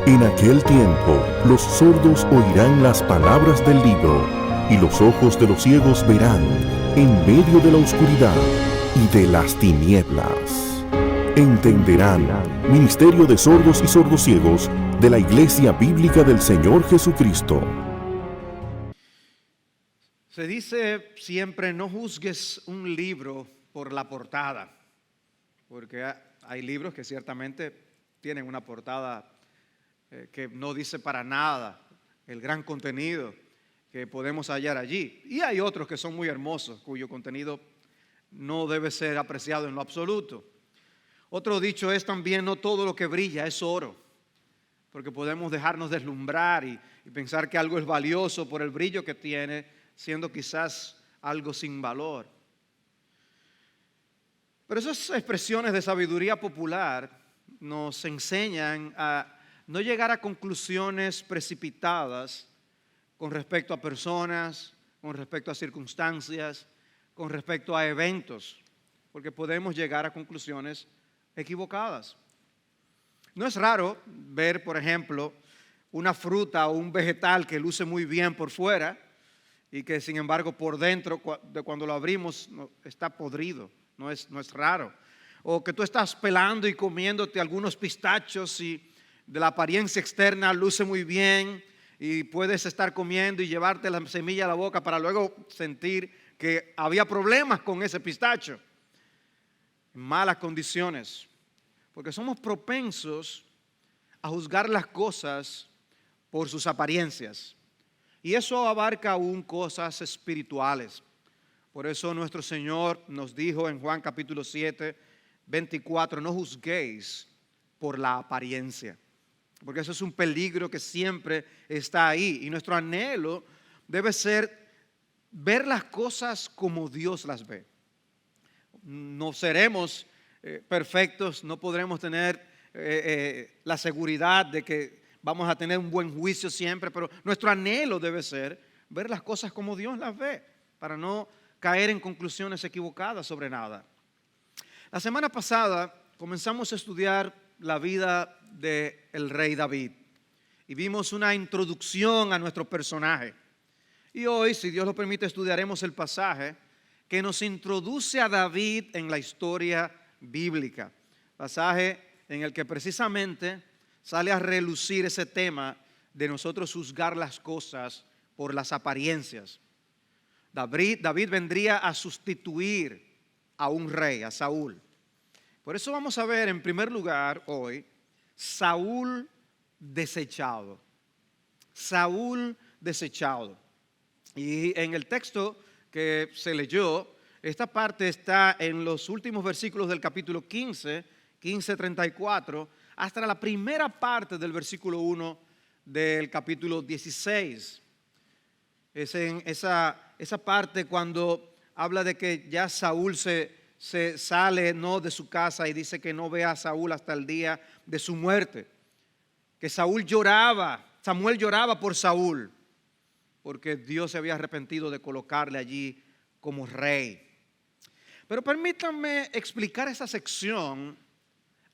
En aquel tiempo, los sordos oirán las palabras del libro, y los ojos de los ciegos verán en medio de la oscuridad y de las tinieblas. Entenderán, Ministerio de Sordos y Sordociegos de la Iglesia Bíblica del Señor Jesucristo. Se dice siempre, no juzgues un libro por la portada, porque hay libros que ciertamente tienen una portada que no dice para nada el gran contenido que podemos hallar allí. Y hay otros que son muy hermosos, cuyo contenido no debe ser apreciado en lo absoluto. Otro dicho es también, no todo lo que brilla es oro, porque podemos dejarnos deslumbrar y pensar que algo es valioso por el brillo que tiene, siendo quizás algo sin valor. Pero esas expresiones de sabiduría popular nos enseñan a no llegar a conclusiones precipitadas con respecto a personas, con respecto a circunstancias, con respecto a eventos, porque podemos llegar a conclusiones equivocadas. No es raro ver, por ejemplo, una fruta o un vegetal que luce muy bien por fuera y que sin embargo por dentro, cuando lo abrimos, está podrido. No es raro. O que tú estás pelando y comiéndote algunos pistachos y de la apariencia externa luce muy bien y puedes estar comiendo y llevarte la semilla a la boca para luego sentir que había problemas con ese pistacho. En malas condiciones. Porque somos propensos a juzgar las cosas por sus apariencias. Y eso abarca aún cosas espirituales. Por eso nuestro Señor nos dijo en Juan capítulo 7, 24, no juzguéis por la apariencia. Porque eso es un peligro que siempre está ahí. Y nuestro anhelo debe ser ver las cosas como Dios las ve. No seremos perfectos, no podremos tener la seguridad de que vamos a tener un buen juicio siempre, pero nuestro anhelo debe ser ver las cosas como Dios las ve, para no caer en conclusiones equivocadas sobre nada. La semana pasada comenzamos a estudiar la vida del rey David y vimos una introducción a nuestro personaje. Y hoy, si Dios lo permite, estudiaremos el pasaje que nos introduce a David en la historia bíblica. Pasaje en el que precisamente sale a relucir ese tema de nosotros juzgar las cosas por las apariencias. David vendría a sustituir a un rey, a Saúl. Por eso vamos a ver en primer lugar hoy Saúl desechado. Saúl desechado. Y en el texto que se leyó, esta parte está en los últimos versículos del capítulo 15, 34, hasta la primera parte del versículo 1 del capítulo 16. Es en esa parte cuando habla de que ya Saúl se sale no de su casa y dice que no ve a Saúl hasta el día de su muerte. Que Samuel lloraba por Saúl, porque Dios se había arrepentido de colocarle allí como rey. Pero permítanme explicar esa sección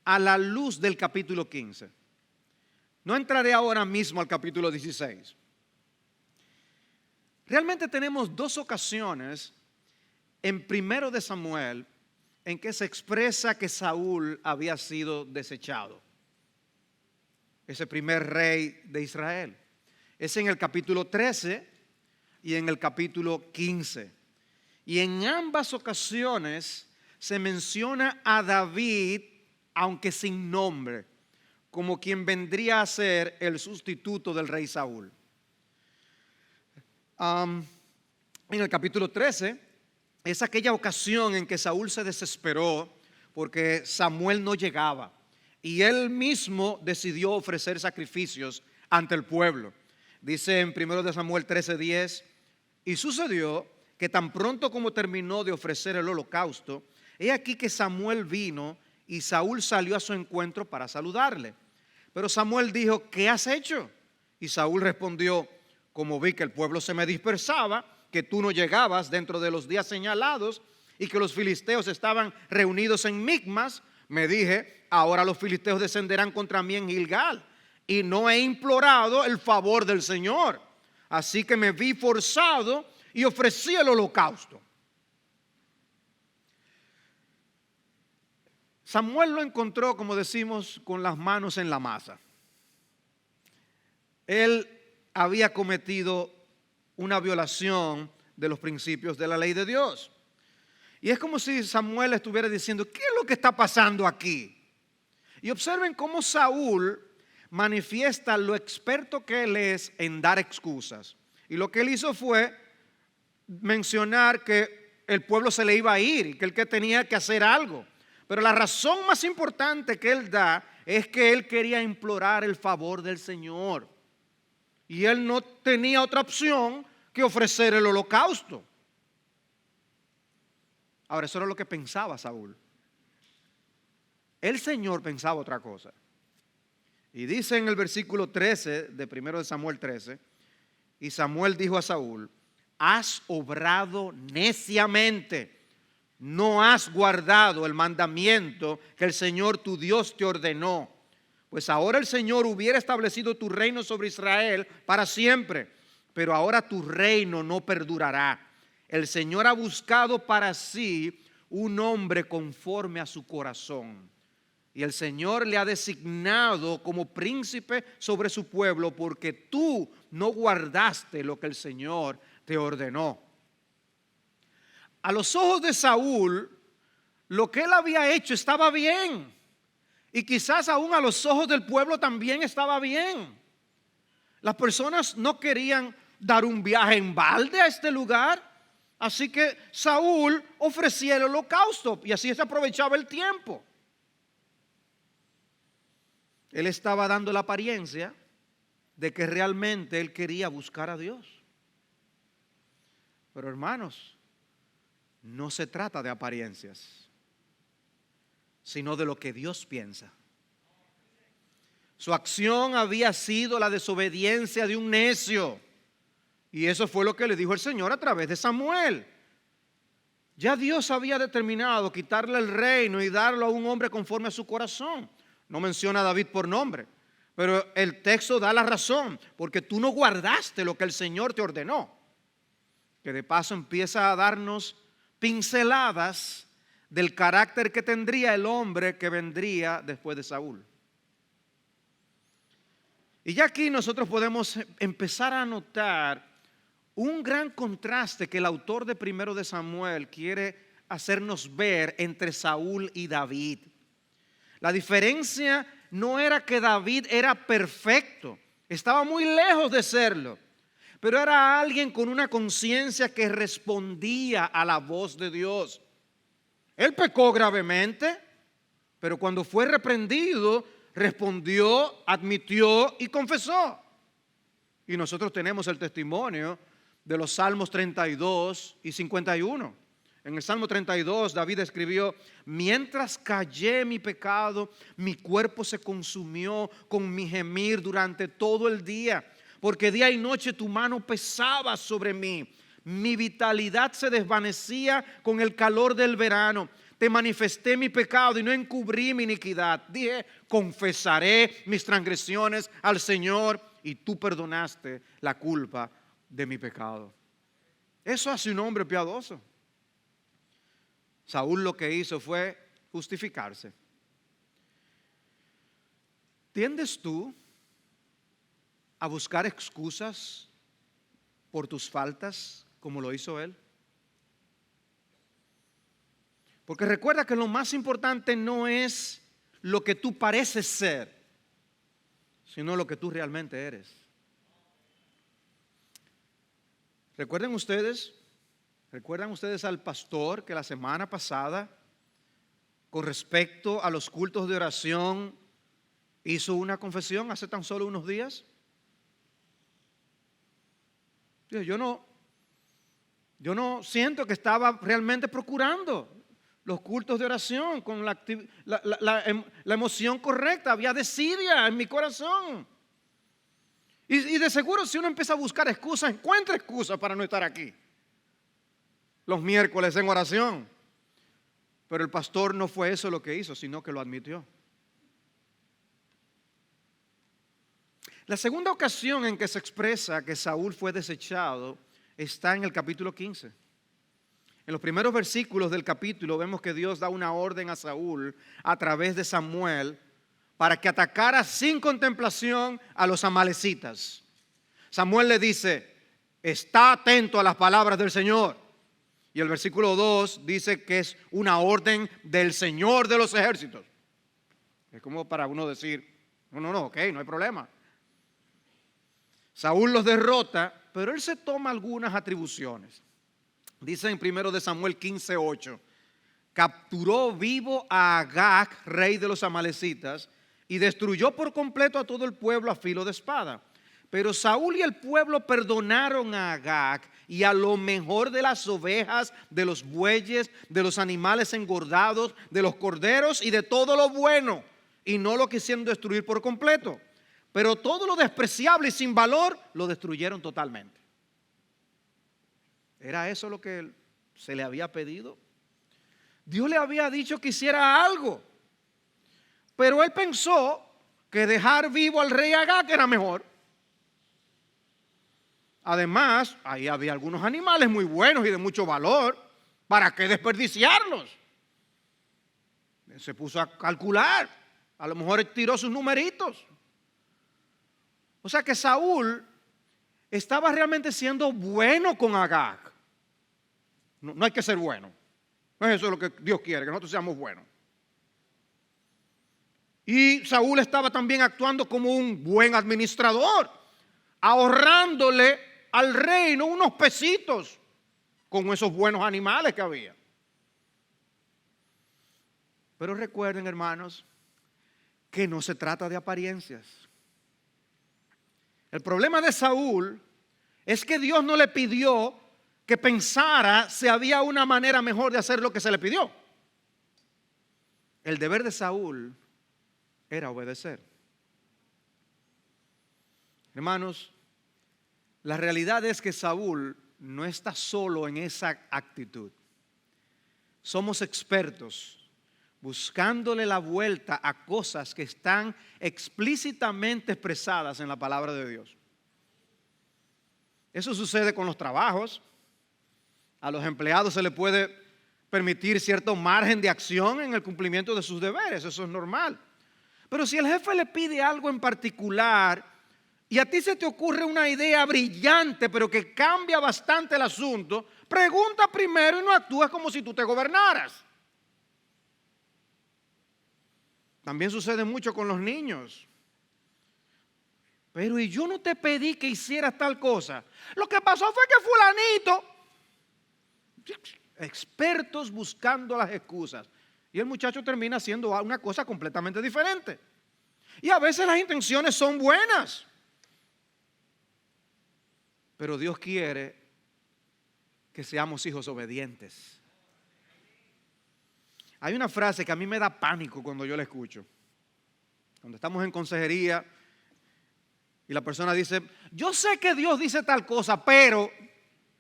a la luz del capítulo 15. No entraré ahora mismo al capítulo 16. Realmente tenemos dos ocasiones en 1 de Samuel en que se expresa que Saúl había sido desechado. Ese primer rey de Israel. Es en el capítulo 13 y en el capítulo 15. Y en ambas ocasiones se menciona a David, aunque sin nombre, como quien vendría a ser el sustituto del rey Saúl. En el capítulo 13 es aquella ocasión en que Saúl se desesperó porque Samuel no llegaba y él mismo decidió ofrecer sacrificios ante el pueblo. Dice en 1 de Samuel 13:10, y sucedió que tan pronto como terminó de ofrecer el holocausto, he aquí que Samuel vino y Saúl salió a su encuentro para saludarle. Pero Samuel dijo, ¿qué has hecho? Y Saúl respondió, como vi que el pueblo se me dispersaba, que tú no llegabas dentro de los días señalados y que los filisteos estaban reunidos en Micmas, me dije, ahora los filisteos descenderán contra mí en Gilgal y no he implorado el favor del Señor. Así que me vi forzado y ofrecí el holocausto. Samuel lo encontró, como decimos, con las manos en la masa. Él había cometido una violación de los principios de la ley de Dios. Y es como si Samuel estuviera diciendo, ¿qué es lo que está pasando aquí? Y observen cómo Saúl manifiesta lo experto que él es en dar excusas. Y lo que él hizo fue mencionar que el pueblo se le iba a ir y que él que tenía que hacer algo. Pero la razón más importante que él da es que él quería implorar el favor del Señor. Y él no tenía otra opción que ofrecer el holocausto. Ahora, eso era lo que pensaba Saúl. El Señor pensaba otra cosa. Y dice en el versículo 13 de 1 de Samuel 13, y Samuel dijo a Saúl, has obrado neciamente, no has guardado el mandamiento que el Señor tu Dios te ordenó. Pues ahora el Señor hubiera establecido tu reino sobre Israel para siempre, pero ahora tu reino no perdurará. El Señor ha buscado para sí un hombre conforme a su corazón. Y el Señor le ha designado como príncipe sobre su pueblo porque tú no guardaste lo que el Señor te ordenó. A los ojos de Saúl, lo que él había hecho estaba bien. Y quizás aún a los ojos del pueblo también estaba bien. Las personas no querían dar un viaje en balde a este lugar. Así que Saúl ofrecía el holocausto y así se aprovechaba el tiempo. Él estaba dando la apariencia de que realmente él quería buscar a Dios. Pero hermanos, no se trata de apariencias, sino de lo que Dios piensa. Su acción había sido la desobediencia de un necio. Y eso fue lo que le dijo el Señor a través de Samuel. Ya Dios había determinado quitarle el reino y darlo a un hombre conforme a su corazón. No menciona a David por nombre, pero el texto da la razón, porque tú no guardaste lo que el Señor te ordenó. Que de paso empieza a darnos pinceladas del carácter que tendría el hombre que vendría después de Saúl. Y ya aquí nosotros podemos empezar a notar un gran contraste que el autor de 1 de Samuel quiere hacernos ver entre Saúl y David. La diferencia no era que David era perfecto, estaba muy lejos de serlo, pero era alguien con una conciencia que respondía a la voz de Dios. Él pecó gravemente, pero cuando fue reprendido, respondió, admitió y confesó. Y nosotros tenemos el testimonio de los Salmos 32 y 51. En el Salmo 32 David escribió, mientras callé mi pecado, mi cuerpo se consumió con mi gemir durante todo el día, porque día y noche tu mano pesaba sobre mí. Mi vitalidad se desvanecía con el calor del verano. Te manifesté mi pecado y no encubrí mi iniquidad. Dije, confesaré mis transgresiones al Señor y tú perdonaste la culpa de mi pecado. Eso hace un hombre piadoso. Saúl lo que hizo fue justificarse. ¿Tiendes tú a buscar excusas por tus faltas como lo hizo él? Porque recuerda que lo más importante no es lo que tú pareces ser, sino lo que tú realmente eres. ¿Recuerdan ustedes al pastor que la semana pasada, con respecto a los cultos de oración, hizo una confesión hace tan solo unos días? Yo no siento que estaba realmente procurando los cultos de oración con la emoción correcta. Había desidia en mi corazón. Y de seguro si uno empieza a buscar excusas, encuentra excusas para no estar aquí los miércoles en oración. Pero el pastor no fue eso lo que hizo, sino que lo admitió. La segunda ocasión en que se expresa que Saúl fue desechado está en el capítulo 15. En los primeros versículos del capítulo vemos que Dios da una orden a Saúl a través de Samuel para que atacara sin contemplación a los amalecitas. Samuel le dice: está atento a las palabras del Señor. Y el versículo 2 dice que es una orden del Señor de los ejércitos. Es como para uno decir: no, ok, no hay problema. Saúl los derrota, pero él se toma algunas atribuciones. Dice en 1 Samuel 15:8, capturó vivo a Agag, rey de los amalecitas, y destruyó por completo a todo el pueblo a filo de espada. Pero Saúl y el pueblo perdonaron a Agag y a lo mejor de las ovejas, de los bueyes, de los animales engordados, de los corderos y de todo lo bueno, y no lo quisieron destruir por completo. Pero todo lo despreciable y sin valor lo destruyeron totalmente. ¿Era eso lo que se le había pedido? Dios le había dicho que hiciera algo, pero él pensó que dejar vivo al rey Agag era mejor. Además, ahí había algunos animales muy buenos y de mucho valor. ¿Para qué desperdiciarlos? Se puso a calcular. A lo mejor tiró sus numeritos. O sea que Saúl estaba realmente siendo bueno con Agag. No hay que ser bueno. No es eso lo que Dios quiere, que nosotros seamos buenos. Y Saúl estaba también actuando como un buen administrador, ahorrándole al reino unos pesitos con esos buenos animales que había. Pero recuerden, hermanos, que no se trata de apariencias. El problema de Saúl es que Dios no le pidió que pensara si había una manera mejor de hacer lo que se le pidió. El deber de Saúl era obedecer. Hermanos, la realidad es que Saúl no está solo en esa actitud. Somos expertos buscándole la vuelta a cosas que están explícitamente expresadas en la palabra de Dios. Eso sucede con los trabajos. A los empleados se les puede permitir cierto margen de acción en el cumplimiento de sus deberes, eso es normal. Pero si el jefe le pide algo en particular y a ti se te ocurre una idea brillante pero que cambia bastante el asunto, pregunta primero y no actúes como si tú te gobernaras. También sucede mucho con los niños. Pero y yo no te pedí que hicieras tal cosa. Lo que pasó fue que fulanito. Expertos buscando las excusas. Y el muchacho termina haciendo una cosa completamente diferente. Y a veces las intenciones son buenas. Pero Dios quiere que seamos hijos obedientes. Hay una frase que a mí me da pánico cuando yo la escucho. Cuando estamos en consejería y la persona dice: yo sé que Dios dice tal cosa, pero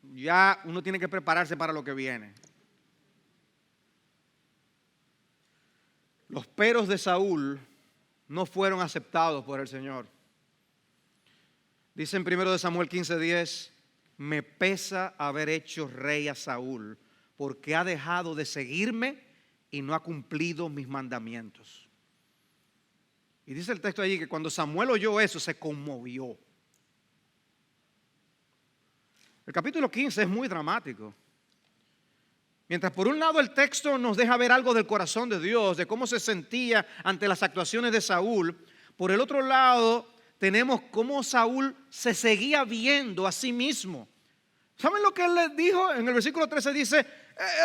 ya uno tiene que prepararse para lo que viene. Los peros de Saúl no fueron aceptados por el Señor. Dice en 1 Samuel 15:10: me pesa haber hecho rey a Saúl, porque ha dejado de seguirme y no ha cumplido mis mandamientos. Y dice el texto allí que cuando Samuel oyó eso, se conmovió. El capítulo 15 es muy dramático. Mientras por un lado el texto nos deja ver algo del corazón de Dios, de cómo se sentía ante las actuaciones de Saúl, por el otro lado tenemos cómo Saúl se seguía viendo a sí mismo. ¿Saben lo que él les dijo? En el versículo 13 dice: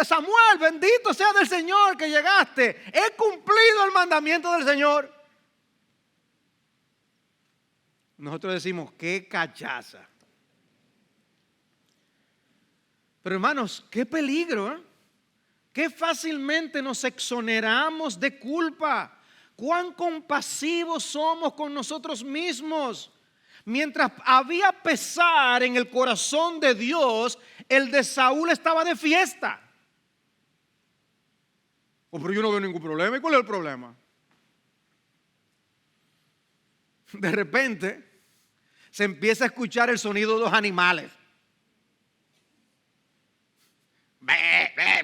Samuel, bendito sea del Señor que llegaste. He cumplido el mandamiento del Señor. Nosotros decimos: qué cachaza. Pero hermanos, qué peligro, ¿eh? Qué fácilmente nos exoneramos de culpa. Cuán compasivos somos con nosotros mismos. Mientras había pesar en el corazón de Dios, el de Saúl estaba de fiesta. Oh, pero yo no veo ningún problema. ¿Y cuál es el problema? De repente, se empieza a escuchar el sonido de los animales.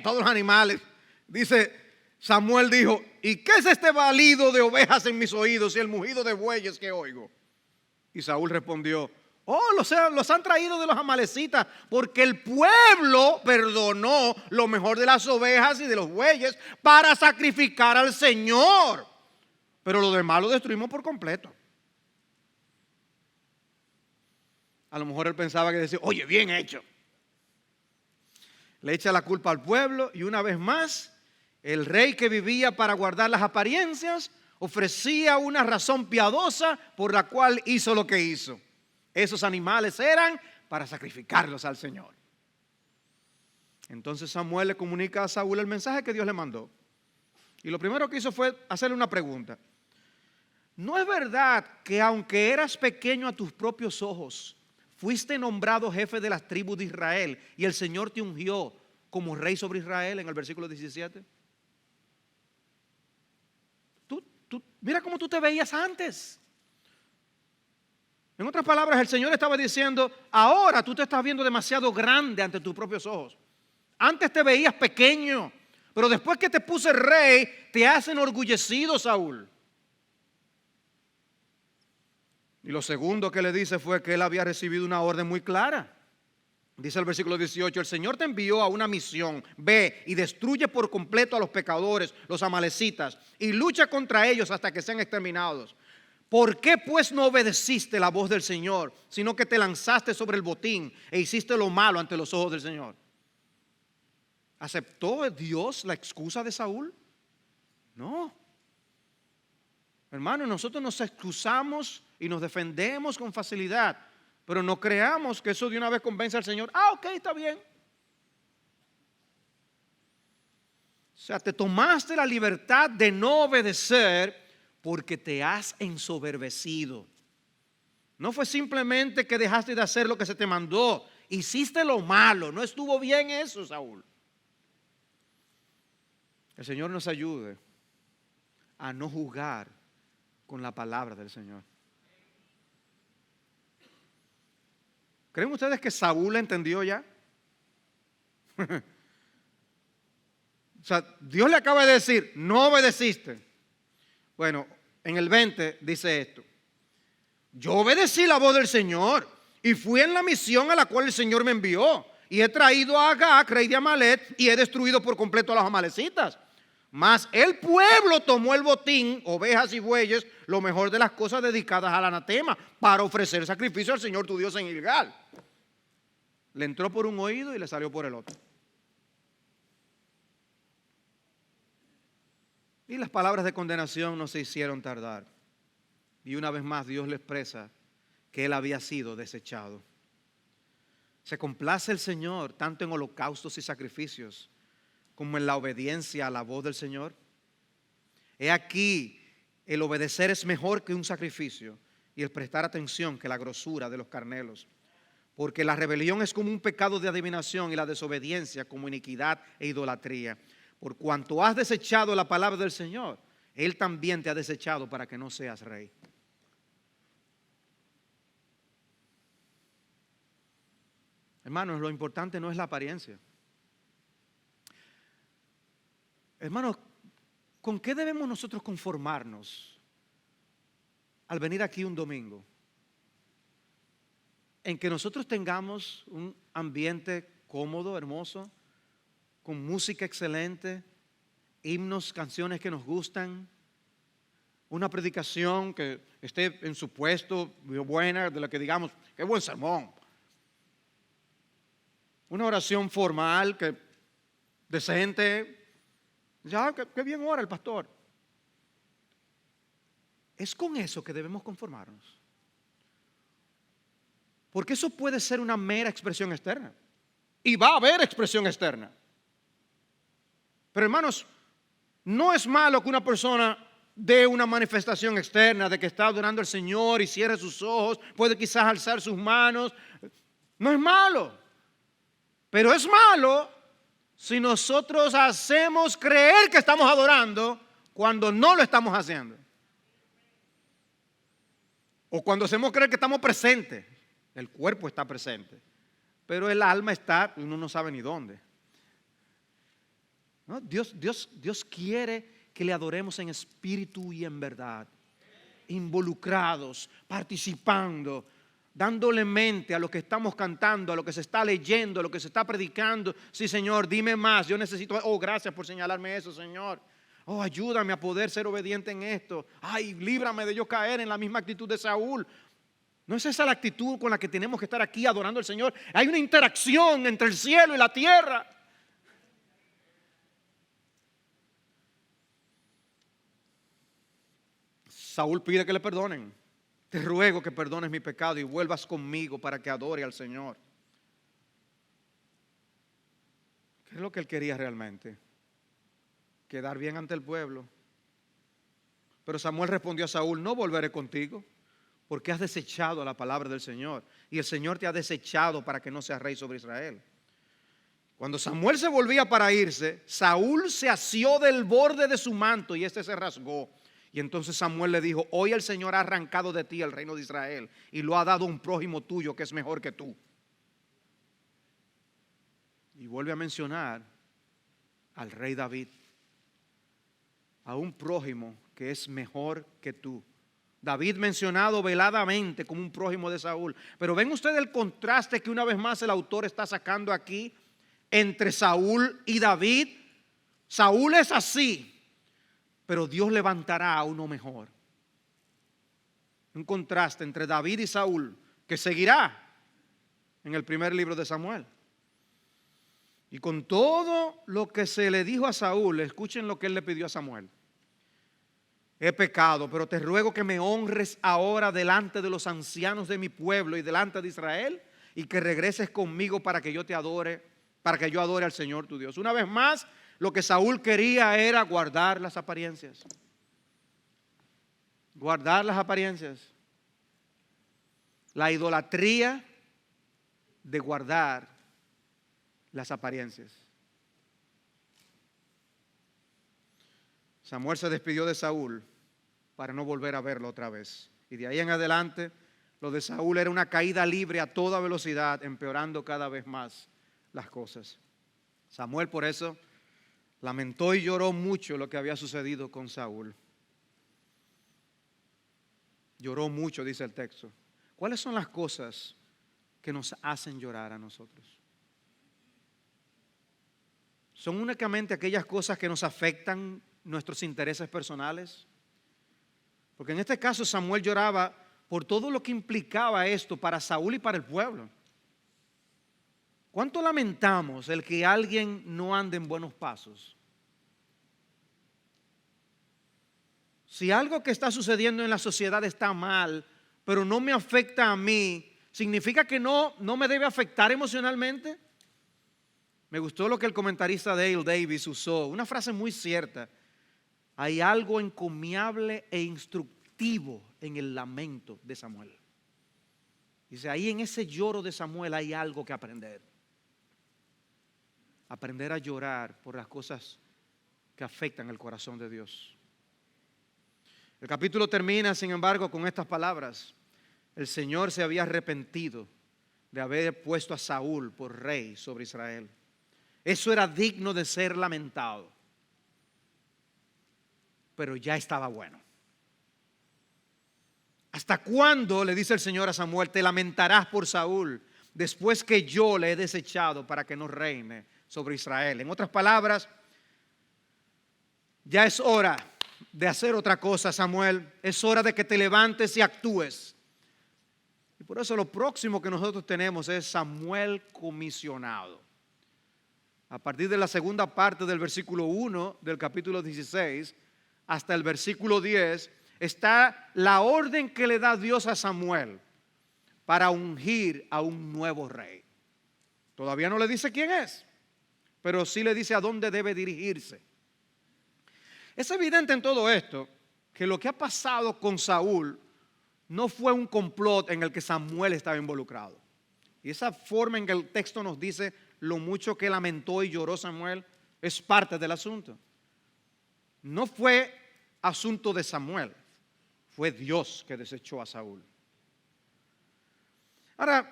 Todos los animales. Dice, Samuel dijo, ¿y qué es este balido de ovejas en mis oídos y el mugido de bueyes que oigo? Y Saúl respondió, los han traído de los amalecitas, porque el pueblo perdonó lo mejor de las ovejas y de los bueyes para sacrificar al Señor. Pero lo demás lo destruimos por completo. A lo mejor él pensaba que decía, oye, bien hecho. Le echa la culpa al pueblo y una vez más, el rey que vivía para guardar las apariencias ofrecía una razón piadosa por la cual hizo lo que hizo. Esos animales eran para sacrificarlos al Señor. Entonces Samuel le comunica a Saúl el mensaje que Dios le mandó. Y lo primero que hizo fue hacerle una pregunta. ¿No es verdad que aunque eras pequeño a tus propios ojos, fuiste nombrado jefe de las tribus de Israel y el Señor te ungió como rey sobre Israel en el versículo 17? Mira cómo tú te veías antes. En otras palabras, el Señor estaba diciendo, ahora tú te estás viendo demasiado grande ante tus propios ojos. Antes te veías pequeño, pero después que te puse rey, te has enorgullecido, Saúl. Y lo segundo que le dice fue que él había recibido una orden muy clara. Dice el versículo 18, el Señor te envió a una misión, ve y destruye por completo a los pecadores, los amalecitas, y lucha contra ellos hasta que sean exterminados. ¿Por qué pues no obedeciste la voz del Señor, sino que te lanzaste sobre el botín e hiciste lo malo ante los ojos del Señor? ¿Aceptó Dios la excusa de Saúl? No. Hermanos, nosotros nos excusamos y nos defendemos con facilidad, pero no creamos que eso de una vez convence al Señor. Ok, está bien. O sea, te tomaste la libertad de no obedecer porque te has ensoberbecido. No fue simplemente que dejaste de hacer lo que se te mandó. Hiciste lo malo. No estuvo bien eso, Saúl. El Señor nos ayude a no jugar con la palabra del Señor. ¿Creen ustedes que Saúl la entendió ya? O sea, Dios le acaba de decir, no obedeciste. Bueno, en el 20 dice esto. Yo obedecí la voz del Señor y fui en la misión a la cual el Señor me envió. Y he traído a Agag, rey de Amalec, y he destruido por completo a los amalecitas. Mas el pueblo tomó el botín, ovejas y bueyes, lo mejor de las cosas dedicadas al anatema, para ofrecer sacrificio al Señor tu Dios en Gilgal. Le entró por un oído y le salió por el otro. Y las palabras de condenación no se hicieron tardar. Y una vez más Dios le expresa que él había sido desechado. Se complace el Señor tanto en holocaustos y sacrificios como en la obediencia a la voz del Señor. He aquí, el obedecer es mejor que un sacrificio y el prestar atención que la grosura de los carneros. Porque la rebelión es como un pecado de adivinación y la desobediencia como iniquidad e idolatría. Por cuanto has desechado la palabra del Señor, Él también te ha desechado para que no seas rey. Hermanos, lo importante no es la apariencia. Hermanos, ¿con qué debemos nosotros conformarnos al venir aquí un domingo? En que nosotros tengamos un ambiente cómodo, hermoso, con música excelente, himnos, canciones que nos gustan, una predicación que esté en su puesto, buena, de la que digamos, qué buen sermón. Una oración formal, decente. Ya, qué bien ora el pastor. Es con eso que debemos conformarnos. Porque eso puede ser una mera expresión externa. Y va a haber expresión externa. Pero hermanos, no es malo que una persona dé una manifestación externa de que está adorando al Señor y cierre sus ojos, puede quizás alzar sus manos. No es malo. Pero es malo si nosotros hacemos creer que estamos adorando cuando no lo estamos haciendo. O cuando hacemos creer que estamos presentes, el cuerpo está presente, pero el alma está, uno no sabe ni dónde. ¿No? Dios quiere que le adoremos en espíritu y en verdad, involucrados, participando, dándole mente a lo que estamos cantando, a lo que se está leyendo, a lo que se está predicando. Sí, Señor, dime más, yo necesito, oh, gracias por señalarme eso, Señor. Oh, ayúdame a poder ser obediente en esto. Ay, líbrame de yo caer en la misma actitud de Saúl. No es esa la actitud con la que tenemos que estar aquí adorando al Señor. Hay una interacción entre el cielo y la tierra. Saúl pide que le perdonen. Te ruego que perdones mi pecado y vuelvas conmigo para que adore al Señor. ¿Qué es lo que él quería realmente? Quedar bien ante el pueblo. Pero Samuel respondió a Saúl: no volveré contigo, porque has desechado la palabra del Señor, y el Señor te ha desechado para que no seas rey sobre Israel. Cuando Samuel se volvía para irse, Saúl se asió del borde de su manto y este se rasgó. Y entonces Samuel le dijo: hoy el Señor ha arrancado de ti el reino de Israel y lo ha dado a un prójimo tuyo que es mejor que tú. Y vuelve a mencionar al rey David, a un prójimo que es mejor que tú. David mencionado veladamente como un prójimo de Saúl. Pero ven ustedes el contraste que una vez más el autor está sacando aquí entre Saúl y David. Saúl es así, pero Dios levantará a uno mejor. Un contraste entre David y Saúl que seguirá en el primer libro de Samuel. Y con todo lo que se le dijo a Saúl, escuchen lo que él le pidió a Samuel: he pecado, pero te ruego que me honres ahora delante de los ancianos de mi pueblo y delante de Israel, y que regreses conmigo para que yo te adore, para que yo adore al Señor tu Dios. Una vez más, lo que Saúl quería era guardar las apariencias. Guardar las apariencias. La idolatría de guardar las apariencias. Samuel se despidió de Saúl para no volver a verlo otra vez. Y de ahí en adelante, lo de Saúl era una caída libre a toda velocidad, empeorando cada vez más las cosas. Samuel por eso lamentó y lloró mucho lo que había sucedido con Saúl. Lloró mucho, dice el texto. ¿Cuáles son las cosas que nos hacen llorar a nosotros? ¿Son únicamente aquellas cosas que nos afectan nuestros intereses personales? Porque en este caso Samuel lloraba por todo lo que implicaba esto para Saúl y para el pueblo. ¿Cuánto lamentamos el que alguien no ande en buenos pasos? Si algo que está sucediendo en la sociedad está mal, pero no me afecta a mí, ¿significa que no me debe afectar emocionalmente? Me gustó lo que el comentarista Dale Davis usó, una frase muy cierta. Hay algo encomiable e instructivo en el lamento de Samuel. Dice, ahí en ese lloro de Samuel hay algo que aprender. Aprender a llorar por las cosas que afectan el corazón de Dios. El capítulo termina, sin embargo, con estas palabras: el Señor se había arrepentido de haber puesto a Saúl por rey sobre Israel. Eso era digno de ser lamentado. Pero ya estaba bueno. ¿Hasta cuándo, le dice el Señor a Samuel, te lamentarás por Saúl después que yo le he desechado para que no reine sobre Israel? En otras palabras, ya es hora de hacer otra cosa, Samuel. Es hora de que te levantes y actúes. Y por eso lo próximo que nosotros tenemos es Samuel comisionado. A partir de la segunda parte del versículo 1 del capítulo 16 hasta el versículo 10 está la orden que le da Dios a Samuel para ungir a un nuevo rey. Todavía no le dice quién es, pero sí le dice a dónde debe dirigirse. Es evidente en todo esto que lo que ha pasado con Saúl no fue un complot en el que Samuel estaba involucrado. Y esa forma en que el texto nos dice lo mucho que lamentó y lloró Samuel es parte del asunto. No fue asunto de Samuel, fue Dios que desechó a Saúl. Ahora,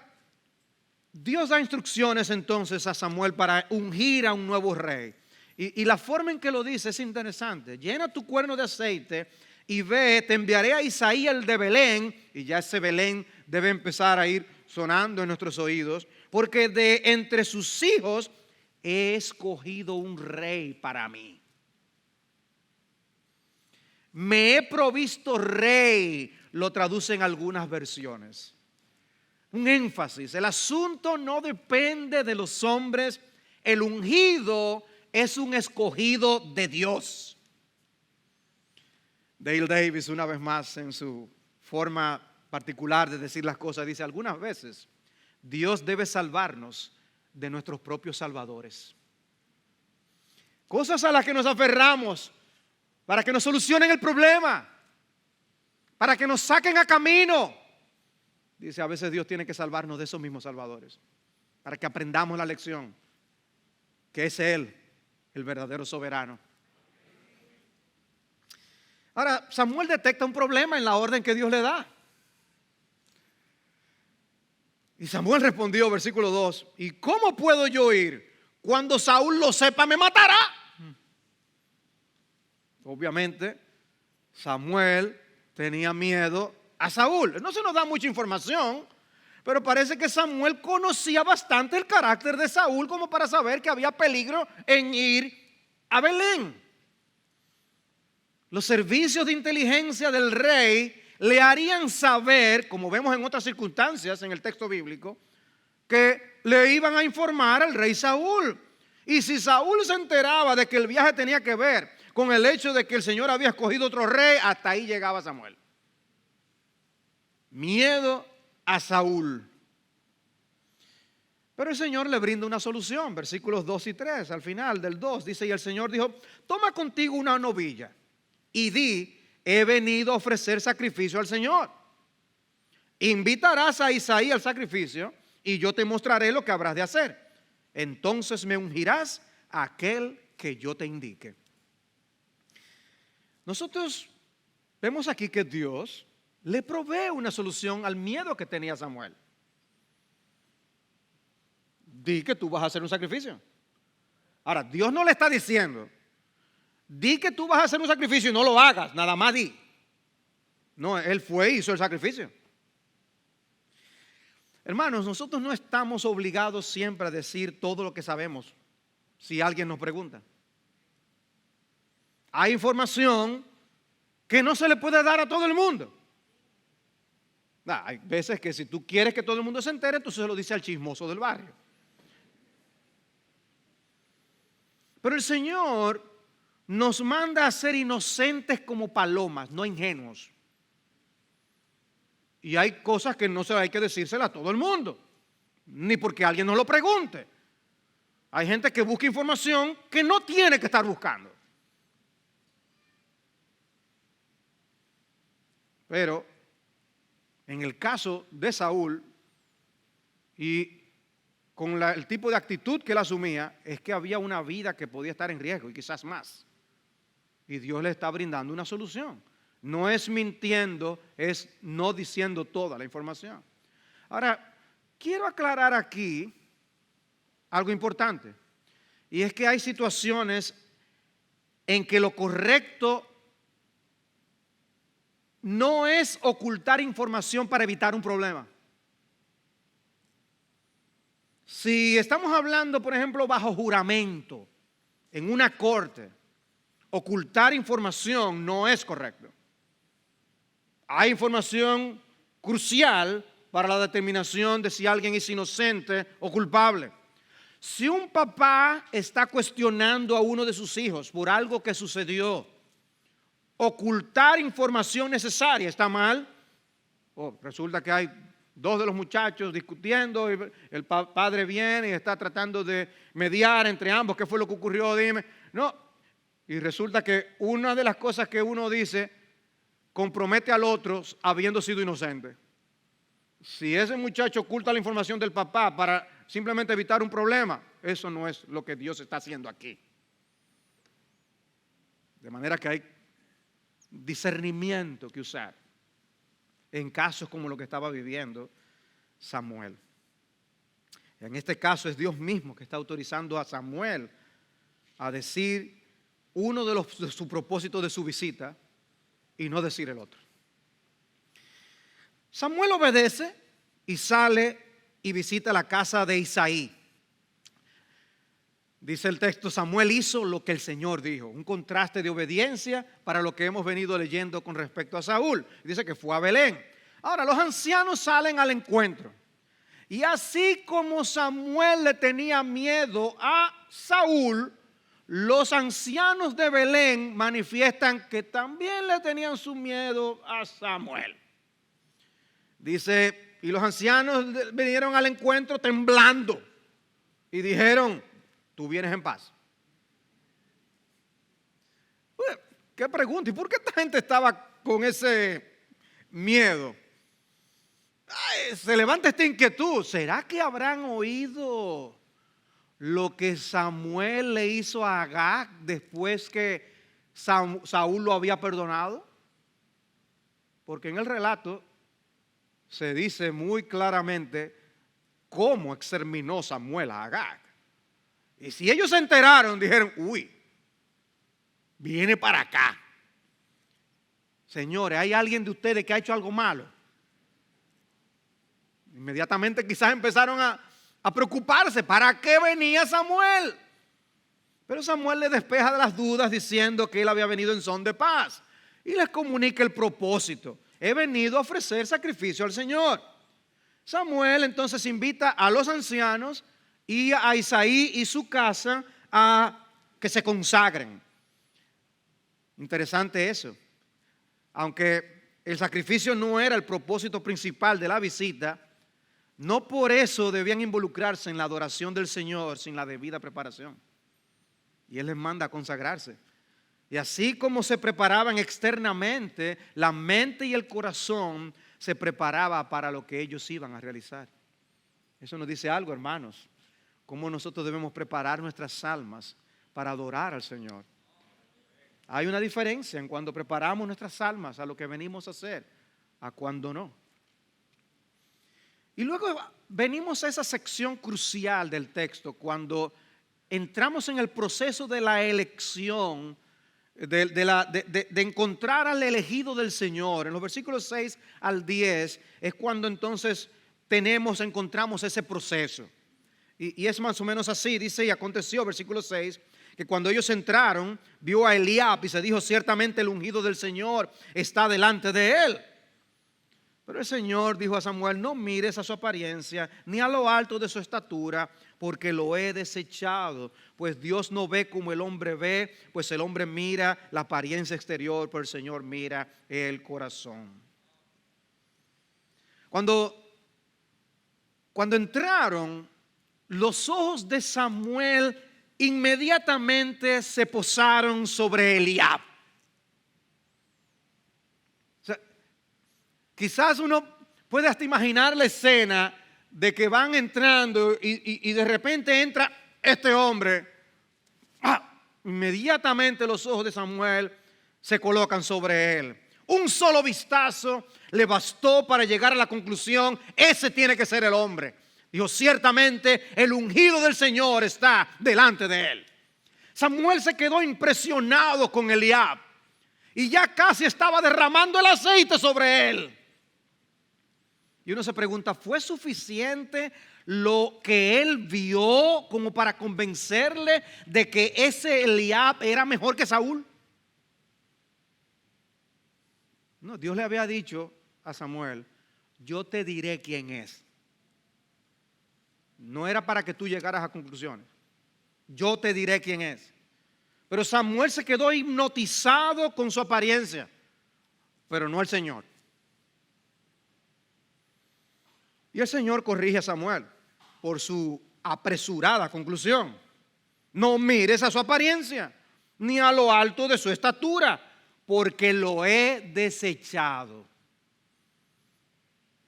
Dios da instrucciones entonces a Samuel para ungir a un nuevo rey. Y la forma en que lo dice es interesante. Llena tu cuerno de aceite y ve, te enviaré a Isaí el de Belén. Y ya ese Belén debe empezar a ir sonando en nuestros oídos. Porque de entre sus hijos he escogido un rey para mí. Me he provisto rey, lo traducen algunas versiones. Un énfasis, el asunto no depende de los hombres, el ungido es un escogido de Dios. Dale Davis, una vez más, en su forma particular de decir las cosas, dice: algunas veces Dios debe salvarnos de nuestros propios salvadores. Cosas a las que nos aferramos para que nos solucionen el problema, para que nos saquen a camino. Dice, a veces Dios tiene que salvarnos de esos mismos salvadores, para que aprendamos la lección, que es Él, el verdadero soberano. Ahora, Samuel detecta un problema en la orden que Dios le da. Y Samuel respondió, versículo 2, ¿y cómo puedo yo ir? Cuando Saúl lo sepa, me matará. Obviamente, Samuel tenía miedo a Saúl. No se nos da mucha información, pero parece que Samuel conocía bastante el carácter de Saúl como para saber que había peligro en ir a Belén. Los servicios de inteligencia del rey le harían saber, como vemos en otras circunstancias en el texto bíblico, que le iban a informar al rey Saúl. Y si Saúl se enteraba de que el viaje tenía que ver con el hecho de que el Señor había escogido otro rey, hasta ahí llegaba Samuel. Miedo a Saúl. Pero el Señor le brinda una solución. Versículos 2 y 3, al final del 2, dice, y el Señor dijo, toma contigo una novilla y di, he venido a ofrecer sacrificio al Señor. Invitarás a Isaí al sacrificio y yo te mostraré lo que habrás de hacer. Entonces me ungirás a aquel que yo te indique. Nosotros vemos aquí que Dios le provee una solución al miedo que tenía Samuel. Di que tú vas a hacer un sacrificio. Ahora, Dios no le está diciendo, di que tú vas a hacer un sacrificio y no lo hagas, nada más di. No, él fue y hizo el sacrificio. Hermanos, nosotros no estamos obligados siempre a decir todo lo que sabemos si alguien nos pregunta. Hay información que no se le puede dar a todo el mundo. Hay veces que si tú quieres que todo el mundo se entere, entonces se lo dice al chismoso del barrio. Pero el Señor nos manda a ser inocentes como palomas, no ingenuos. Y hay cosas que no se hay que decírselas a todo el mundo, ni porque alguien nos lo pregunte. Hay gente que busca información que no tiene que estar buscando. Pero en el caso de Saúl y con el tipo de actitud que él asumía, es que había una vida que podía estar en riesgo y quizás más. Y Dios le está brindando una solución. No es mintiendo, es no diciendo toda la información. Ahora, quiero aclarar aquí algo importante. Y es que hay situaciones en que lo correcto no es ocultar información para evitar un problema. Si estamos hablando, por ejemplo, bajo juramento, en una corte, ocultar información no es correcto. Hay información crucial para la determinación de si alguien es inocente o culpable. Si un papá está cuestionando a uno de sus hijos por algo que sucedió, ocultar información necesaria está mal. Resulta que hay dos de los muchachos discutiendo y el padre viene y está tratando de mediar entre ambos. ¿Qué fue lo que ocurrió? Dime. No. Y resulta que una de las cosas que uno dice compromete al otro habiendo sido inocente. Si ese muchacho oculta la información del papá para simplemente evitar un problema, eso no es lo que Dios está haciendo aquí. De manera que hay discernimiento que usar en casos como lo que estaba viviendo Samuel. En este caso es Dios mismo que está autorizando a Samuel a decir uno de sus propósitos de su visita y no decir el otro. Samuel obedece y sale y visita la casa de Isaí. Dice el texto, Samuel hizo lo que el Señor dijo. Un contraste de obediencia para lo que hemos venido leyendo con respecto a Saúl. Dice que fue a Belén. Ahora, los ancianos salen al encuentro. Y así como Samuel le tenía miedo a Saúl, los ancianos de Belén manifiestan que también le tenían su miedo a Samuel. Dice, y los ancianos vinieron al encuentro temblando y dijeron, tú vienes en paz. ¿Qué pregunta? ¿Y por qué esta gente estaba con ese miedo? Ay, se levanta esta inquietud. ¿Será que habrán oído lo que Samuel le hizo a Agag después que Saúl lo había perdonado? Porque en el relato se dice muy claramente cómo exterminó Samuel a Agag. Y si ellos se enteraron, dijeron, uy, viene para acá. Señores, ¿hay alguien de ustedes que ha hecho algo malo? Inmediatamente quizás empezaron a preocuparse. ¿Para qué venía Samuel? Pero Samuel le despeja de las dudas diciendo que él había venido en son de paz. Y les comunica el propósito. He venido a ofrecer sacrificio al Señor. Samuel entonces invita a los ancianos y a Isaí y su casa a que se consagren. Interesante eso. Aunque el sacrificio no era el propósito principal de la visita, no por eso debían involucrarse en la adoración del Señor sin la debida preparación. Y Él les manda a consagrarse. Y así como se preparaban externamente, la mente y el corazón se preparaba para lo que ellos iban a realizar. Eso nos dice algo, hermanos. Cómo nosotros debemos preparar nuestras almas para adorar al Señor. Hay una diferencia en cuando preparamos nuestras almas a lo que venimos a hacer, a cuando no. Y luego venimos a esa sección crucial del texto, cuando entramos en el proceso de la elección, de encontrar al elegido del Señor. En los versículos 6 al 10 es cuando entonces encontramos ese proceso. Y es más o menos así, dice, y aconteció, versículo 6, que cuando ellos entraron, vio a Eliab y se dijo, ciertamente el ungido del Señor está delante de él. Pero el Señor dijo a Samuel, no mires a su apariencia, ni a lo alto de su estatura, porque lo he desechado. Pues Dios no ve como el hombre ve, pues el hombre mira la apariencia exterior, pero el Señor mira el corazón. Cuando entraron, los ojos de Samuel inmediatamente se posaron sobre Eliab. O sea, quizás uno puede hasta imaginar la escena de que van entrando y de repente entra este hombre. Inmediatamente los ojos de Samuel se colocan sobre él. Un solo vistazo le bastó para llegar a la conclusión, ese tiene que ser el hombre. Dijo, ciertamente el ungido del Señor está delante de él. Samuel se quedó impresionado con Eliab y ya casi estaba derramando el aceite sobre él. Y uno se pregunta, ¿fue suficiente lo que él vio como para convencerle de que ese Eliab era mejor que Saúl? No, Dios le había dicho a Samuel, yo te diré quién es. No era para que tú llegaras a conclusiones. Yo te diré quién es. Pero Samuel se quedó hipnotizado con su apariencia, pero no el Señor. Y el Señor corrige a Samuel por su apresurada conclusión. No mires a su apariencia, ni a lo alto de su estatura, porque lo he desechado.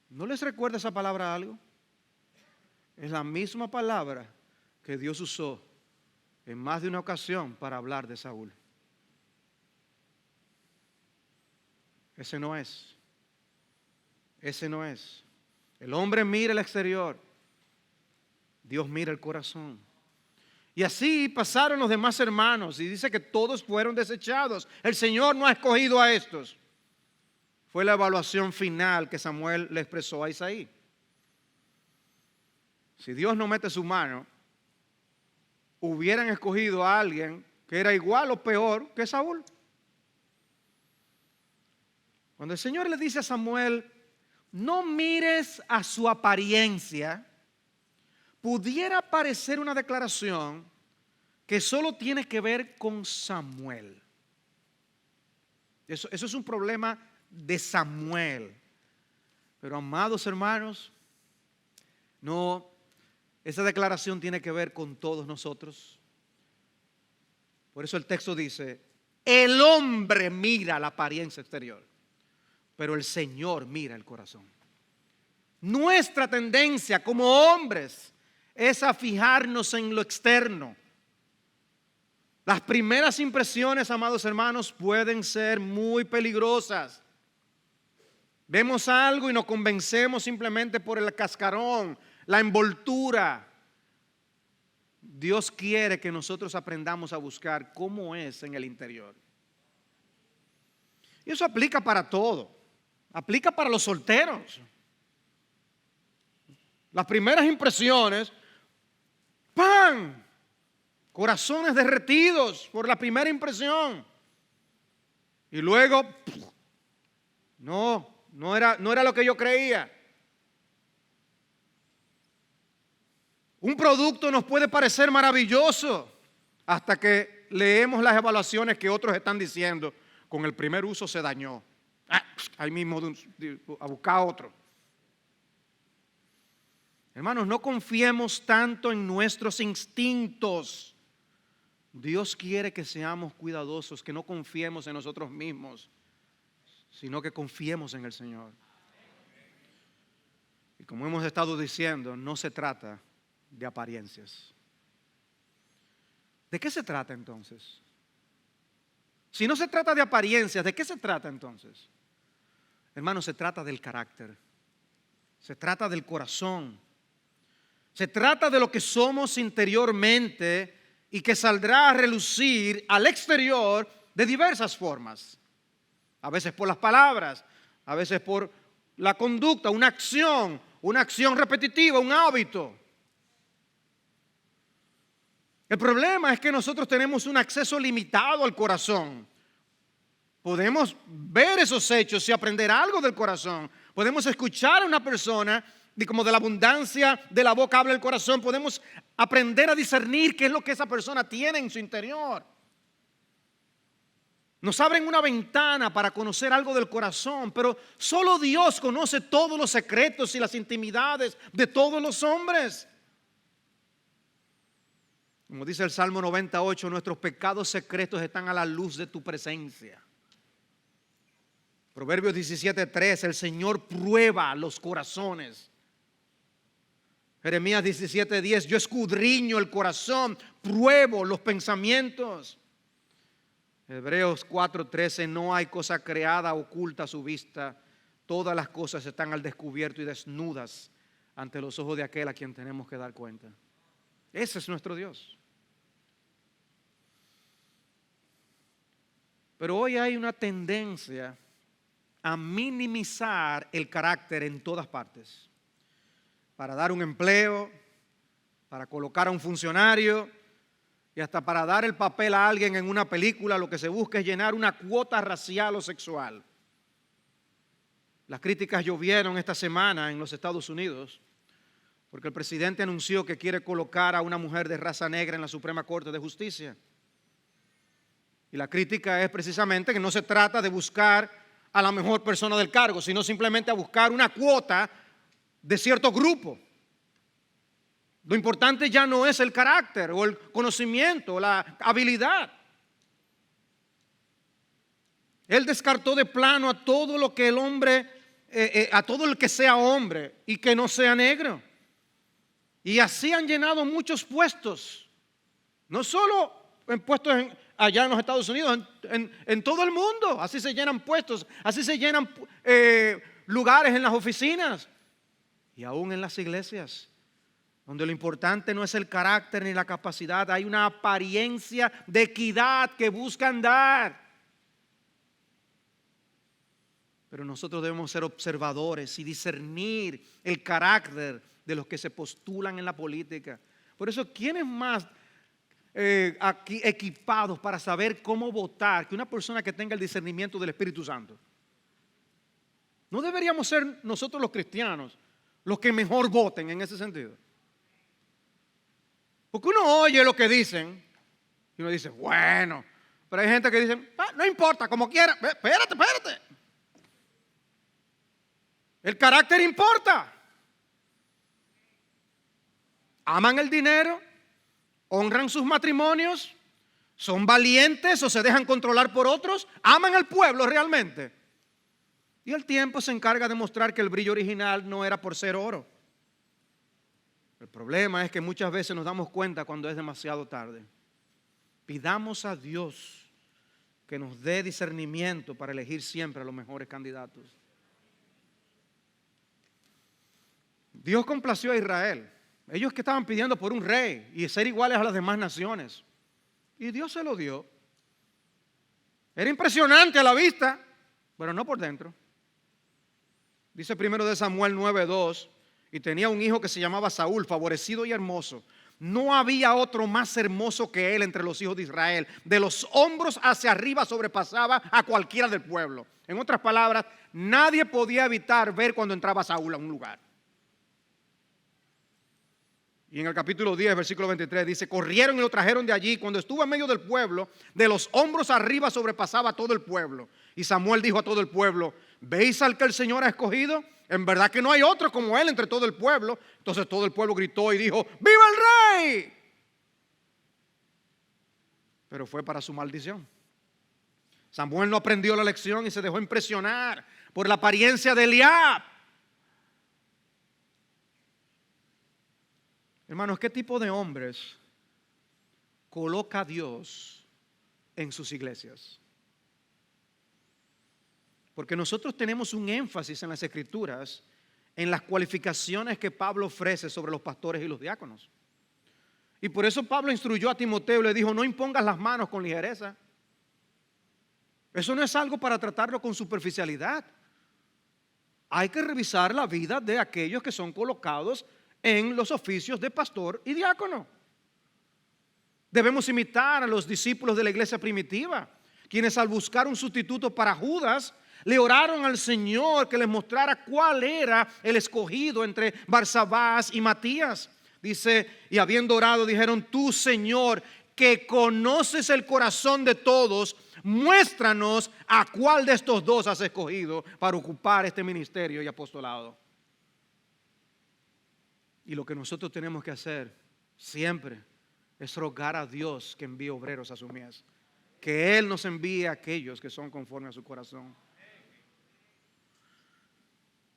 ¿No les recuerda esa palabra algo? Es la misma palabra que Dios usó en más de una ocasión para hablar de Saúl. Ese no es. Ese no es. El hombre mira el exterior, Dios mira el corazón. Y así pasaron los demás hermanos y dice que todos fueron desechados. El Señor no ha escogido a estos. Fue la evaluación final que Samuel le expresó a Isaí. Si Dios no mete su mano, hubieran escogido a alguien que era igual o peor que Saúl. Cuando el Señor le dice a Samuel, no mires a su apariencia, pudiera parecer una declaración que solo tiene que ver con Samuel. Eso es un problema de Samuel. Pero amados hermanos, no, esa declaración tiene que ver con todos nosotros. Por eso el texto dice, el hombre mira la apariencia exterior, pero el Señor mira el corazón. Nuestra tendencia como hombres es a fijarnos en lo externo. Las primeras impresiones, amados hermanos, pueden ser muy peligrosas. Vemos algo y nos convencemos simplemente por el cascarón, la envoltura. Dios quiere que nosotros aprendamos a buscar cómo es en el interior. Y eso aplica para todo. Aplica para los solteros. Las primeras impresiones, ¡pam! Corazones derretidos por la primera impresión. Y luego, no era lo que yo creía. Un producto nos puede parecer maravilloso hasta que leemos las evaluaciones que otros están diciendo. Con el primer uso se dañó. Ahí mismo a buscar otro. Hermanos, no confiemos tanto en nuestros instintos. Dios quiere que seamos cuidadosos, que no confiemos en nosotros mismos, sino que confiemos en el Señor. Y como hemos estado diciendo, no se trata de apariencias. ¿De qué se trata entonces? Si no se trata de apariencias, ¿de qué se trata entonces? Hermanos, se trata del carácter. Se trata del corazón. Se trata de lo que somos interiormente y que saldrá a relucir al exterior de diversas formas. A veces por las palabras, a veces por la conducta, una acción repetitiva, un hábito. El problema es que nosotros tenemos un acceso limitado al corazón. Podemos ver esos hechos y aprender algo del corazón. Podemos escuchar a una persona y como de la abundancia de la boca habla el corazón, podemos aprender a discernir qué es lo que esa persona tiene en su interior. Nos abren una ventana para conocer algo del corazón, pero solo Dios conoce todos los secretos y las intimidades de todos los hombres. Como dice el Salmo 98, nuestros pecados secretos están a la luz de tu presencia. Proverbios 17:3, el Señor prueba los corazones. Jeremías 17:10, yo escudriño el corazón, pruebo los pensamientos. Hebreos 4:13, no hay cosa creada oculta a su vista, todas las cosas están al descubierto y desnudas ante los ojos de aquel a quien tenemos que dar cuenta. Ese es nuestro Dios. Pero hoy hay una tendencia a minimizar el carácter en todas partes. Para dar un empleo, para colocar a un funcionario y hasta para dar el papel a alguien en una película, lo que se busca es llenar una cuota racial o sexual. Las críticas llovieron esta semana en los Estados Unidos porque el presidente anunció que quiere colocar a una mujer de raza negra en la Suprema Corte de Justicia. Y la crítica es precisamente que no se trata de buscar a la mejor persona del cargo, sino simplemente a buscar una cuota de cierto grupo. Lo importante ya no es el carácter o el conocimiento o la habilidad. Él descartó de plano a todo lo que el hombre, a todo el que sea hombre y que no sea negro. Y así han llenado muchos puestos, no solo en puestos allá en los Estados Unidos, en todo el mundo. Así se llenan puestos, así se llenan lugares en las oficinas. Y aún en las iglesias, donde lo importante no es el carácter ni la capacidad, hay una apariencia de equidad que buscan dar. Pero nosotros debemos ser observadores y discernir el carácter de los que se postulan en la política. Por eso, ¿quiénes más aquí equipados para saber cómo votar que una persona que tenga el discernimiento del Espíritu Santo? ¿No deberíamos ser nosotros los cristianos los que mejor voten en ese sentido? Porque uno oye lo que dicen y uno dice, bueno, pero hay gente que dice, no importa, como quiera, espérate. El carácter importa. Aman el dinero, honran sus matrimonios, son valientes o se dejan controlar por otros, aman al pueblo realmente. Y el tiempo se encarga de mostrar que el brillo original no era por ser oro. El problema es que muchas veces nos damos cuenta cuando es demasiado tarde. Pidamos a Dios que nos dé discernimiento para elegir siempre a los mejores candidatos. Dios complació a Israel. Ellos que estaban pidiendo por un rey y ser iguales a las demás naciones. Y Dios se lo dio. Era impresionante a la vista, pero no por dentro. Dice primero de Samuel 9:2, y tenía un hijo que se llamaba Saúl, favorecido y hermoso. No había otro más hermoso que él entre los hijos de Israel. De los hombros hacia arriba sobrepasaba a cualquiera del pueblo. En otras palabras, nadie podía evitar ver cuando entraba Saúl a un lugar. Y en el capítulo 10, versículo 23 dice, corrieron y lo trajeron de allí. Cuando estuvo en medio del pueblo, de los hombros arriba sobrepasaba a todo el pueblo. Y Samuel dijo a todo el pueblo, ¿veis al que el Señor ha escogido? En verdad que no hay otro como él entre todo el pueblo. Entonces todo el pueblo gritó y dijo, ¡viva el rey! Pero fue para su maldición. Samuel no aprendió la lección y se dejó impresionar por la apariencia de Eliab. Hermanos, ¿qué tipo de hombres coloca Dios en sus iglesias? Porque nosotros tenemos un énfasis en las Escrituras en las cualificaciones que Pablo ofrece sobre los pastores y los diáconos. Y por eso Pablo instruyó a Timoteo y le dijo, no impongas las manos con ligereza. Eso no es algo para tratarlo con superficialidad. Hay que revisar la vida de aquellos que son colocados en los oficios de pastor y diácono. Debemos imitar a los discípulos de la iglesia primitiva, quienes al buscar un sustituto para Judas, le oraron al Señor que les mostrara cuál era el escogido entre Barsabás y Matías. Dice, y habiendo orado, dijeron, tú, Señor, que conoces el corazón de todos, muéstranos a cuál de estos dos has escogido para ocupar este ministerio y apostolado. Y lo que nosotros tenemos que hacer siempre es rogar a Dios que envíe obreros a su mies. Que Él nos envíe a aquellos que son conforme a su corazón.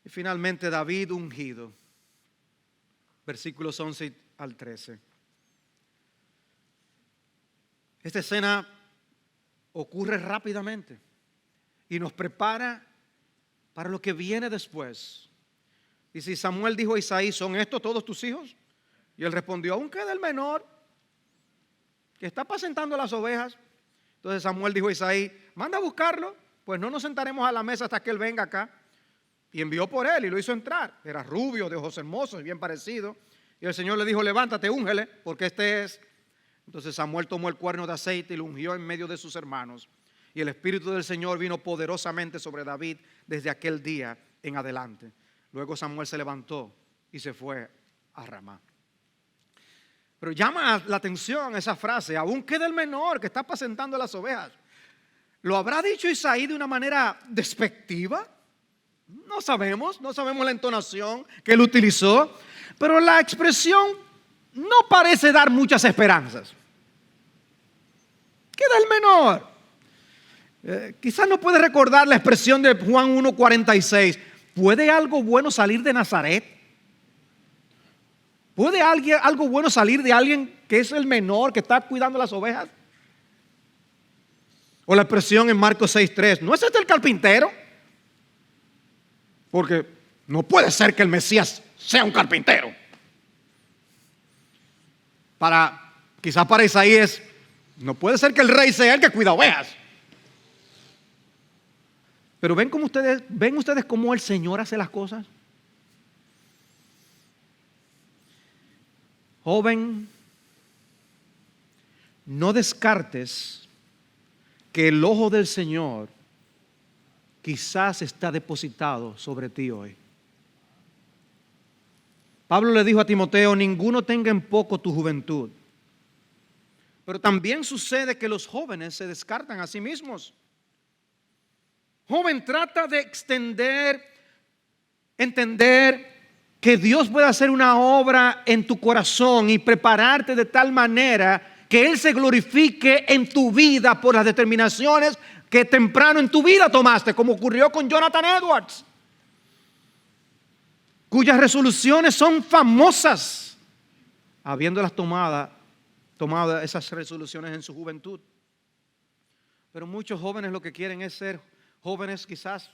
Y finalmente David ungido. Versículos 11 al 13. Esta escena ocurre rápidamente y nos prepara para lo que viene después. Y si Samuel dijo a Isaí, ¿son estos todos tus hijos? Y él respondió, aún queda el menor que está apacentando las ovejas. Entonces Samuel dijo a Isaí, manda a buscarlo, pues no nos sentaremos a la mesa hasta que él venga acá. Y envió por él y lo hizo entrar. Era rubio, de ojos hermosos, bien parecido. Y el Señor le dijo, levántate, úngele, porque este es. Entonces Samuel tomó el cuerno de aceite y lo ungió en medio de sus hermanos. Y el Espíritu del Señor vino poderosamente sobre David desde aquel día en adelante. Luego Samuel se levantó y se fue a Ramá. Pero llama la atención esa frase, aún queda el menor que está apacentando las ovejas. ¿Lo habrá dicho Isaí de una manera despectiva? No sabemos la entonación que él utilizó, pero la expresión no parece dar muchas esperanzas. Queda el menor. Quizás no puede recordar la expresión de Juan 1:46. ¿Puede algo bueno salir de Nazaret? ¿Puede algo bueno salir de alguien que es el menor, que está cuidando las ovejas? O la expresión en Marcos 6:3. ¿No es este el carpintero? Porque No puede ser que el Mesías sea un carpintero. Quizás para Isaías, no puede ser que el rey sea el que cuida ovejas. Pero ven ustedes cómo el Señor hace las cosas. Joven, no descartes que el ojo del Señor quizás está depositado sobre ti hoy. Pablo le dijo a Timoteo: ninguno tenga en poco tu juventud. Pero también sucede que los jóvenes se descartan a sí mismos. Joven, trata de entender que Dios puede hacer una obra en tu corazón y prepararte de tal manera que Él se glorifique en tu vida por las determinaciones que temprano en tu vida tomaste, como ocurrió con Jonathan Edwards, cuyas resoluciones son famosas, habiéndolas tomado esas resoluciones en su juventud. Pero muchos jóvenes lo que quieren es ser jóvenes quizás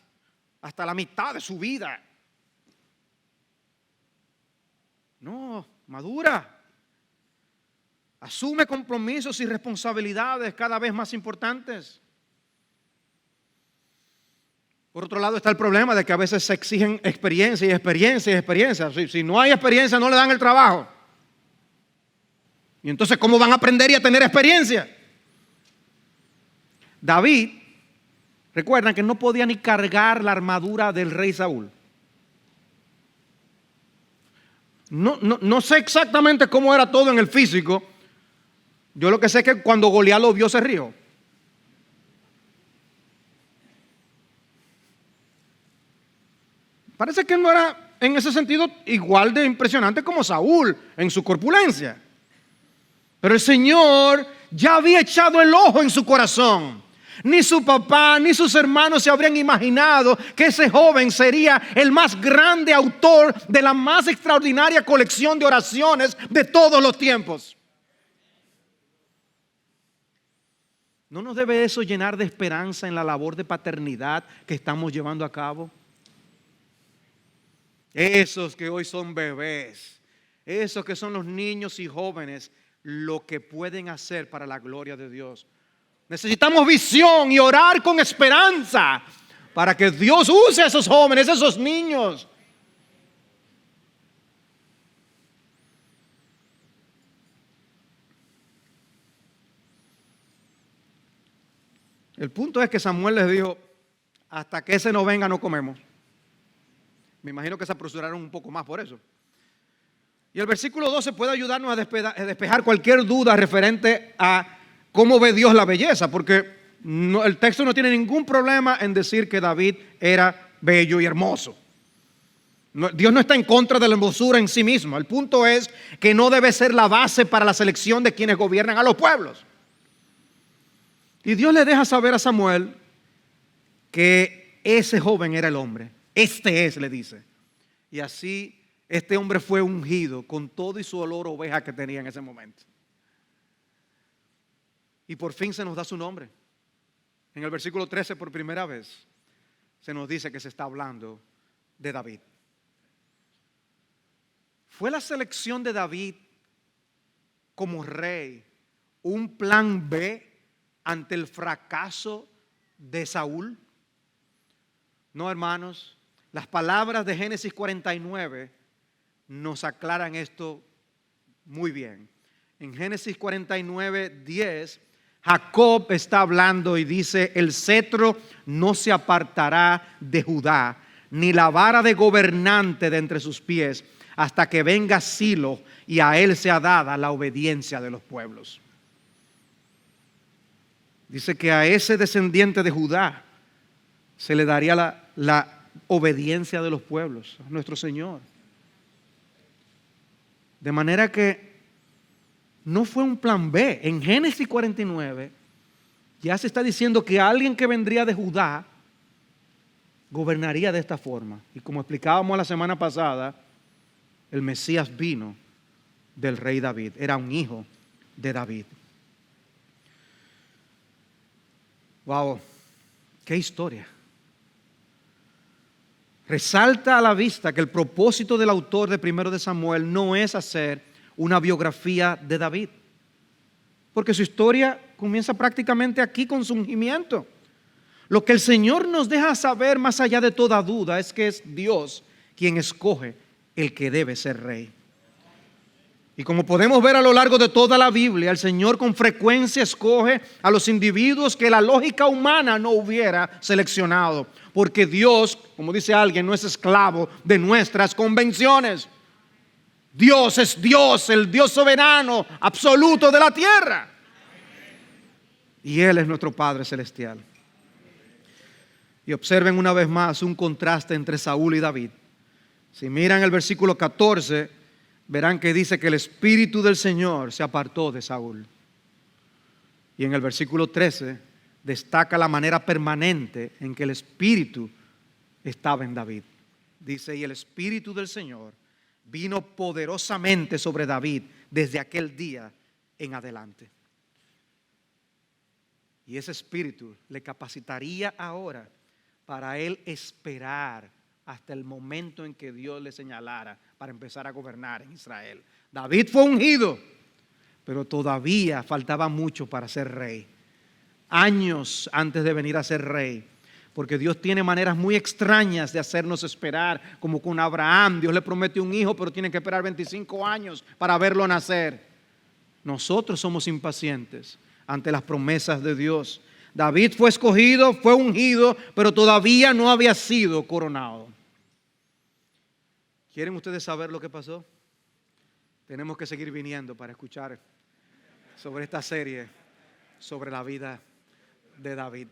hasta la mitad de su vida. No, madura. Asume compromisos y responsabilidades cada vez más importantes. Por otro lado está el problema de que a veces se exigen experiencia y experiencia y experiencia. Si no hay experiencia, no le dan el trabajo. Y entonces, ¿cómo van a aprender y a tener experiencia? David, recuerdan que no podía ni cargar la armadura del rey Saúl. No sé exactamente cómo era todo en el físico. Yo lo que sé es que cuando Goliat lo vio se rió. Parece que él no era en ese sentido igual de impresionante como Saúl en su corpulencia. Pero el Señor ya había echado el ojo en su corazón. Ni su papá ni sus hermanos se habrían imaginado que ese joven sería el más grande autor de la más extraordinaria colección de oraciones de todos los tiempos. ¿No nos debe eso llenar de esperanza en la labor de paternidad que estamos llevando a cabo? Esos que hoy son bebés, esos que son los niños y jóvenes, lo que pueden hacer para la gloria de Dios. Necesitamos visión y orar con esperanza para que Dios use a esos jóvenes, a esos niños. El punto es que Samuel les dijo: hasta que ese no venga no comemos. Me imagino que se apresuraron un poco más por eso. Y el versículo 12 puede ayudarnos a despejar cualquier duda referente a cómo ve Dios la belleza, porque el texto no tiene ningún problema en decir que David era bello y hermoso. Dios no está en contra de la hermosura en sí mismo. El punto es que no debe ser la base para la selección de quienes gobiernan a los pueblos. Y Dios le deja saber a Samuel que ese joven era el hombre. Este es, le dice. Y así este hombre fue ungido con todo y su olor a oveja que tenía en ese momento. Y por fin se nos da su nombre. En el versículo 13, por primera vez, se nos dice que se está hablando de David. ¿Fue la selección de David como rey un plan B ante el fracaso de Saúl? No, hermanos. Las palabras de Génesis 49 nos aclaran esto muy bien. En Génesis 49:10, Jacob está hablando y dice: el cetro no se apartará de Judá, ni la vara de gobernante de entre sus pies, hasta que venga Silo y a él sea dada la obediencia de los pueblos. Dice que a ese descendiente de Judá se le daría la obediencia de los pueblos, a nuestro Señor. De manera que no fue un plan B. En Génesis 49 ya se está diciendo que alguien que vendría de Judá gobernaría de esta forma. Y como explicábamos la semana pasada, el Mesías vino del rey David, era un hijo de David. Wow, qué historia. resalta a la vista que el propósito del autor de Primero de Samuel no es hacer una biografía de David, porque su historia comienza prácticamente aquí con su ungimiento. Lo que el Señor nos deja saber más allá de toda duda es que es Dios quien escoge el que debe ser rey. Y como podemos ver a lo largo de toda la Biblia, el Señor con frecuencia escoge a los individuos que la lógica humana no hubiera seleccionado. Porque Dios, como dice alguien, no es esclavo de nuestras convenciones. Dios es Dios, el Dios soberano, absoluto de la tierra. Y Él es nuestro Padre celestial. Y observen una vez más un contraste entre Saúl y David. Si miran el versículo 14, verán que dice que el Espíritu del Señor se apartó de Saúl. Y en el versículo 13 destaca la manera permanente en que el Espíritu estaba en David. Dice, y el Espíritu del Señor vino poderosamente sobre David desde aquel día en adelante. Y ese Espíritu le capacitaría ahora para él esperar hasta el momento en que Dios le señalara para empezar a gobernar en Israel. David fue ungido, pero todavía faltaba mucho para ser rey. Años antes de venir a ser rey, porque Dios tiene maneras muy extrañas de hacernos esperar, como con Abraham. Dios le promete un hijo, pero tiene que esperar 25 años para verlo nacer. Nosotros somos impacientes ante las promesas de Dios. David fue escogido, fue ungido, pero todavía no había sido coronado. ¿Quieren ustedes saber lo que pasó? Tenemos que seguir viniendo para escuchar sobre esta serie, sobre la vida de David.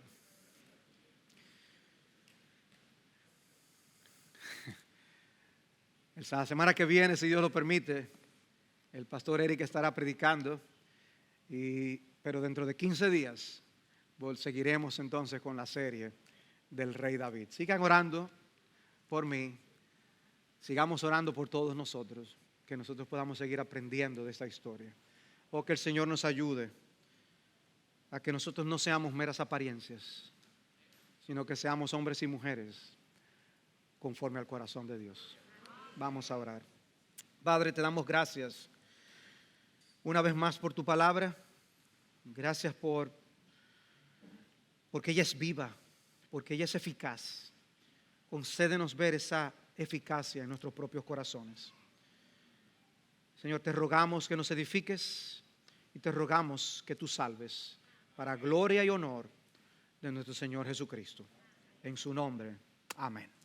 La semana que viene, si Dios lo permite, el pastor Eric estará predicando, pero dentro de 15 días seguiremos entonces con la serie del rey David. Sigan orando por mí, sigamos orando por todos nosotros, que nosotros podamos seguir aprendiendo de esta historia. O que el Señor nos ayude a que nosotros no seamos meras apariencias, sino que seamos hombres y mujeres conforme al corazón de Dios. Vamos a orar. Padre, te damos gracias una vez más por tu palabra. Gracias porque ella es viva, porque ella es eficaz. Concédenos ver esa eficacia en nuestros propios corazones. Señor, te rogamos que nos edifiques y te rogamos que tú salves para gloria y honor de nuestro Señor Jesucristo. En su nombre, amén.